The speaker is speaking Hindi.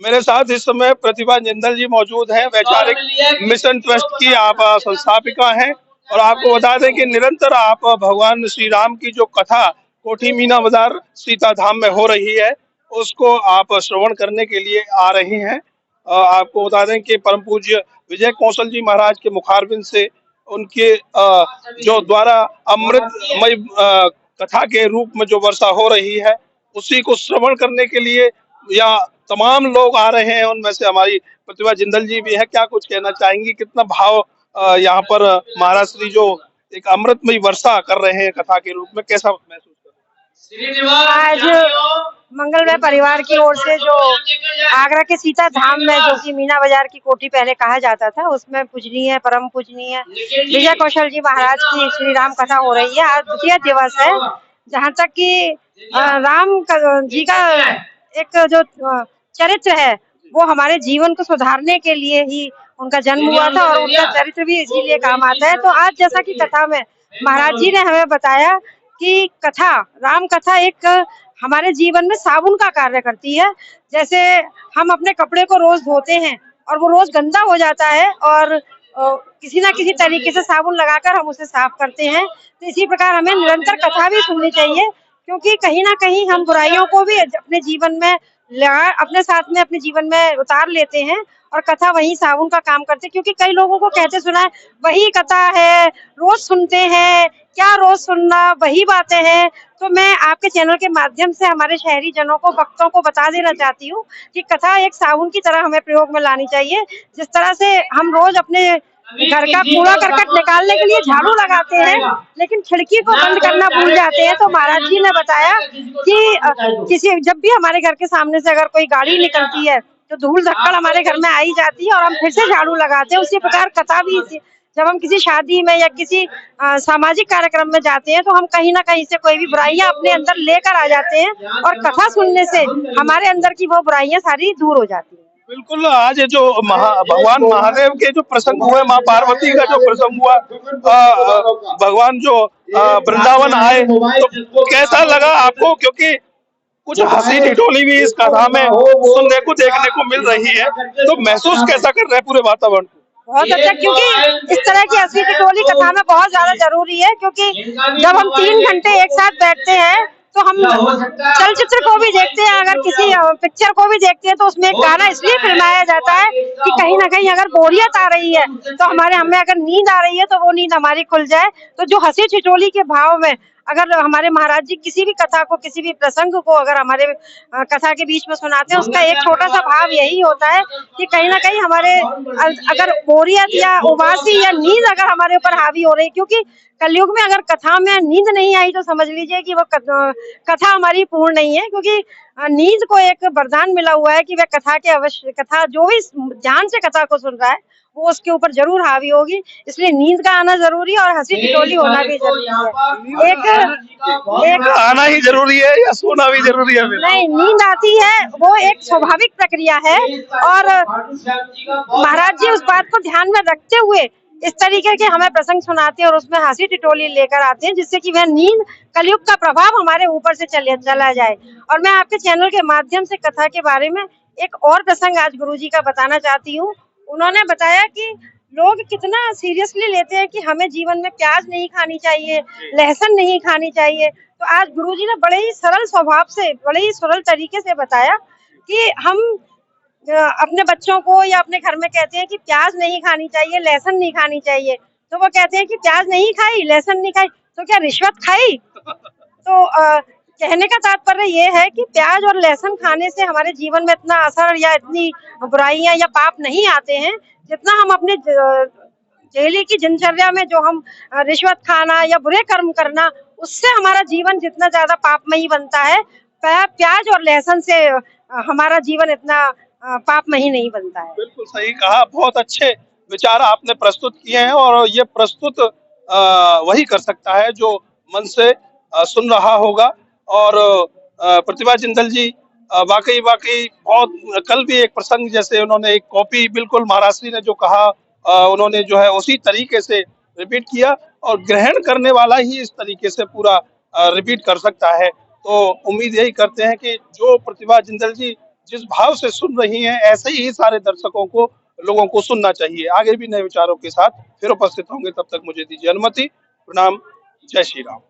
मेरे साथ इस समय प्रतिभा जिंदल जी मौजूद हैं। वैचारिक मिशन ट्रस्ट की आप संस्थापिका हैं और आपको बता दें कि निरंतर आप भगवान श्री राम की जो कथा कोठी मीना बाजार सीता धाम में हो रही है उसको आप श्रवण करने के लिए आ रही हैं। आपको बता दें कि परम पूज्य विजय कौशल जी महाराज के मुखारबिंद से उनके जो द्वारा अमृतमय कथा के रूप में जो वर्षा हो रही है उसी को श्रवण करने के लिए या तमाम लोग आ रहे हैं। उनमें से हमारी प्रतिभा जिंदल जी भी है। क्या कुछ कहना चाहेंगी, कितना भाव यहाँ पर महाराज श्री जो एक अमृतमयी वर्षा कर रहे हैं कथा के रूप में, कैसा महसूस कर रहे हैं? आज मंगलमय परिवार की ओर से जो आगरा के सीता धाम में, जो कि मीना बाजार की कोठी पहले कहा जाता था, उसमें पूजनीय परम पूजनीय विजय कौशल जी महाराज की श्री राम कथा हो रही है। आज द्वितीय दिवस है, जहाँ तक कि राम जी का एक जो चरित्र है वो हमारे जीवन को सुधारने के लिए ही उनका जन्म हुआ था और उनका चरित्र भी इसीलिए काम आता है। तो आज जैसा कि कथा में महाराज जी ने हमें बताया कि कथा, राम कथा एक हमारे जीवन में साबुन का कार्य करती है। जैसे हम अपने कपड़े को रोज धोते हैं और वो रोज गंदा हो जाता है और किसी ना किसी तरीके से साबुन लगाकर हम उसे साफ करते हैं, तो इसी प्रकार हमें निरंतर कथा भी सुननी चाहिए, क्योंकि कहीं ना कहीं हम बुराइयों को भी अपने जीवन में अपने साथ में अपने जीवन में उतार लेते हैं और कथा वही साबुन का काम करते हैं। क्योंकि कई लोगों को कहते सुना है वही कथा है, रोज सुनते हैं, क्या रोज सुनना, वही बातें हैं। तो मैं आपके चैनल के माध्यम से हमारे शहरी जनों को, भक्तों को बता देना चाहती हूँ कि कथा एक साबुन की तरह हमें प्रयोग में लानी चाहिए। जिस तरह से हम रोज अपने घर का कूड़ा करकट निकालने के लिए झाड़ू लगाते हैं लेकिन खिड़की को बंद करना भूल जाते हैं, तो महाराज जी ने बताया कि जब भी हमारे घर के सामने से अगर कोई गाड़ी निकलती है तो धूल धक्कड़ हमारे घर में आई जाती है और हम फिर से झाड़ू लगाते हैं। उसी प्रकार कथा भी, जब हम किसी शादी में या किसी सामाजिक कार्यक्रम में जाते हैं तो हम कहीं ना कहीं से कोई भी बुराइयां अपने अंदर लेकर आ जाते हैं और कथा सुनने से हमारे अंदर की वो बुराइयां सारी दूर हो जाती है। बिल्कुल। आज जो भगवान महादेव के जो प्रसंग हुए, माँ पार्वती का जो प्रसंग हुआ, भगवान जो वृंदावन आए, तो कैसा लगा आपको? क्योंकि कुछ हंसी ठिठोली भी इस कथा में सुनने को देखने को मिल रही है, तो महसूस कैसा कर रहे हैं पूरे वातावरण को? बहुत अच्छा, क्योंकि इस तरह की हंसी ठिठोली कथा में बहुत ज्यादा जरूरी है। क्योंकि जब हम 3 घंटे एक साथ बैठते हैं तो हम चलचित्र को भी देखते हैं, अगर किसी पिक्चर को भी देखते हैं तो उसमें एक गाना इसलिए फिल्माया जाता है कि कहीं ना कहीं अगर बोरियत आ रही है तो हमें अगर नींद आ रही है तो वो नींद हमारी खुल जाए। तो जो हंसी ठिठोली के भाव में अगर हमारे महाराज जी किसी भी कथा को, किसी भी प्रसंग को अगर हमारे कथा के बीच में सुनाते हैं, उसका एक छोटा सा भाव यही होता है कि कहीं ना कहीं हमारे अगर बोरियत या उबासी या नींद अगर हमारे ऊपर हावी हो रही है, क्योंकि कलयुग में अगर कथा में नींद नहीं आई तो समझ लीजिए कि वो कथा हमारी पूर्ण नहीं है। क्योंकि नींद को एक वरदान मिला हुआ है कि वह कथा जो भी ध्यान से कथा को सुन रहा है वो उसके ऊपर जरूर हावी होगी। इसलिए नींद का आना जरूरी है और हंसी ठिठोली होना भी जरूरी है। एक आना ही जरूरी है या सोना भी जरूरी है? नहीं, नींद आती है, वो एक स्वाभाविक प्रक्रिया है और महाराज जी उस बात को ध्यान में रखते हुए इस तरीके के हमें प्रसंग सुनाते हैं और उसमें हंसी ठिठोली लेकर आते हैं, जिससे कि वह नींद, कलयुग का प्रभाव हमारे ऊपर से चला जाए। और मैं आपके चैनल के माध्यम से कथा के बारे में एक और प्रसंग आज गुरुजी का बताना चाहती हूँ। उन्होंने बताया कि लोग कितना सीरियसली लेते हैं कि हमें जीवन में प्याज नहीं खानी चाहिए, लहसुन नहीं खानी चाहिए। तो आज गुरुजी ने बड़े ही सरल स्वभाव से, बड़े ही सरल तरीके से बताया कि हम अपने बच्चों को या अपने घर में कहते हैं कि प्याज नहीं खानी चाहिए, लहसुन नहीं खानी चाहिए, तो वो कहते हैं कि प्याज नहीं खाई, लहसुन नहीं खाई तो क्या रिश्वत खाई? तो कहने का तात्पर्य ये है कि प्याज और लहसुन खाने से हमारे जीवन में इतना असर या इतनी बुराइयां या पाप नहीं आते हैं, जितना हम अपने डेली की दिनचर्या में जो हम रिश्वत खाना या बुरे कर्म करना, उससे हमारा जीवन जितना ज्यादा पापमयी बनता है, प्याज और लहसुन से हमारा जीवन इतना पापमयी नहीं बनता है। बिल्कुल सही कहा। बहुत अच्छे विचार आपने प्रस्तुत किए हैं और ये प्रस्तुत वही कर सकता है जो मन से सुन रहा होगा। और प्रतिभा जिंदल जी वाकई बहुत, कल भी एक प्रसंग, जैसे उन्होंने एक कॉपी, बिल्कुल महाराज श्री ने जो कहा उन्होंने जो है उसी तरीके से रिपीट किया, और ग्रहण करने वाला ही इस तरीके से पूरा रिपीट कर सकता है। तो उम्मीद यही करते हैं कि जो प्रतिभा जिंदल जी जिस भाव से सुन रही हैं, ऐसे ही सारे दर्शकों को, लोगों को सुनना चाहिए। आगे भी नए विचारों के साथ फिर उपस्थित होंगे, तब तक मुझे दीजिए अनुमति। प्रणाम। जय श्री राम।